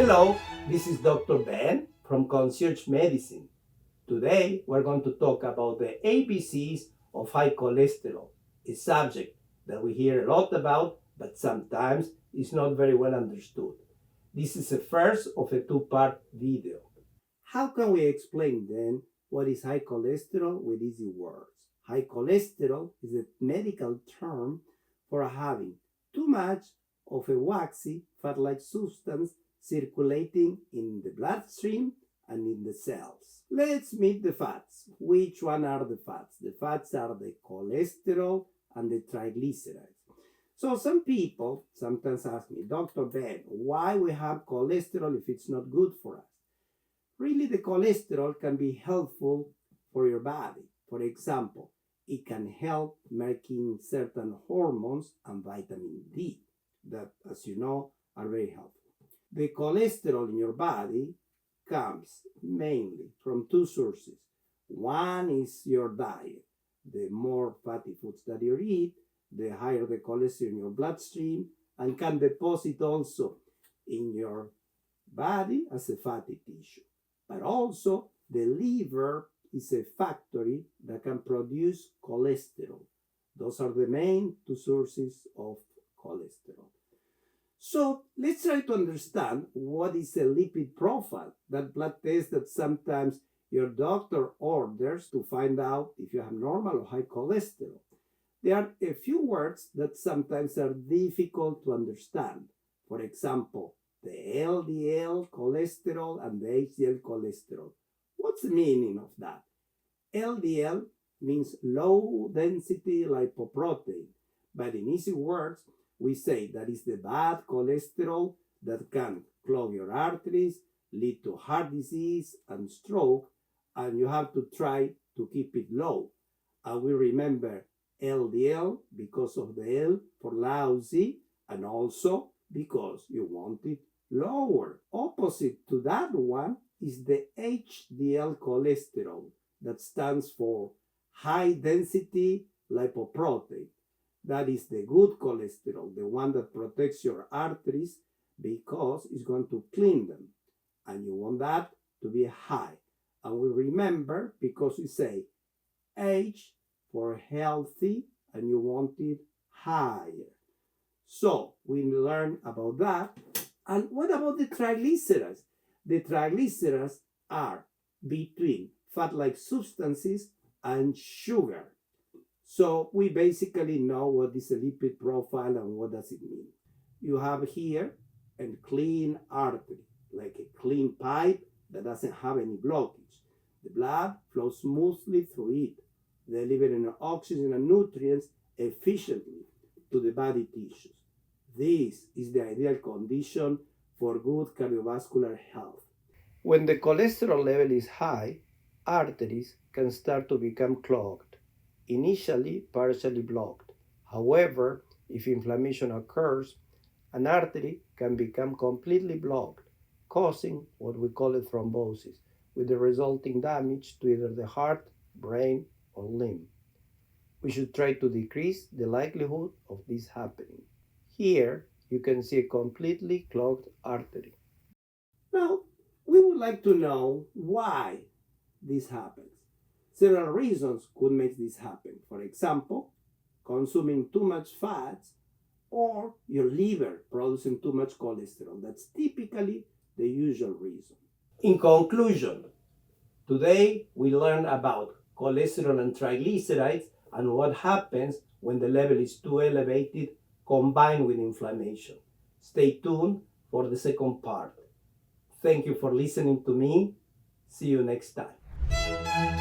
Hello, this is Dr. Ben from Concierge Medicine. Today we're going to talk about the ABCs of high cholesterol, a subject that we hear a lot about but sometimes is not very well understood. This is the first of a two-part video. How can we explain then what is high cholesterol with easy words? High cholesterol is a medical term for having too much of a waxy fat-like substance circulating in the bloodstream and in the cells. Let's meet the fats. Which one are the fats? The fats are the cholesterol and the triglycerides. So some people sometimes ask me, Dr. Ben, why we have cholesterol if it's not good for us? Really, the cholesterol can be helpful for your body. For example, it can help making certain hormones and vitamin D that, as you know, are very helpful. The cholesterol in your body comes mainly from two sources. One is your diet. The more fatty foods that you eat, the higher the cholesterol in your bloodstream and can deposit also in your body as a fatty tissue. But also, the liver is a factory that can produce cholesterol. Those are the main two sources of cholesterol. So let's try to understand what is a lipid profile, that blood test that sometimes your doctor orders to find out if you have normal or high cholesterol. There are a few words that sometimes are difficult to understand. For example, the LDL cholesterol and the HDL cholesterol. What's the meaning of that? LDL means low density lipoprotein, but in easy words, we say that is the bad cholesterol that can clog your arteries, lead to heart disease and stroke, and you have to try to keep it low. And we remember LDL because of the L for lousy and also because you want it lower. Opposite to that one is the HDL cholesterol that stands for high density lipoprotein. That is the good cholesterol, the one that protects your arteries because it's going to clean them. And you want that to be high. And we remember because we say H for healthy and you want it higher. So we learn about that. And what about the triglycerides? The triglycerides are between fat-like substances and sugar. So we basically know what is a lipid profile and what does it mean. You have here a clean artery, like a clean pipe that doesn't have any blockage. The blood flows smoothly through it, delivering oxygen and nutrients efficiently to the body tissues. This is the ideal condition for good cardiovascular health. When the cholesterol level is high, arteries can start to become clogged, initially partially blocked. However, if inflammation occurs, an artery can become completely blocked, causing what we call a thrombosis, with the resulting damage to either the heart, brain, or limb. We should try to decrease the likelihood of this happening. Here, you can see a completely clogged artery. Now, we would like to know why this happens. Several reasons could make this happen. For example, consuming too much fats or your liver producing too much cholesterol. That's typically the usual reason. In conclusion, today we learned about cholesterol and triglycerides and what happens when the level is too elevated combined with inflammation. Stay tuned for the second part. Thank you for listening to me. See you next time.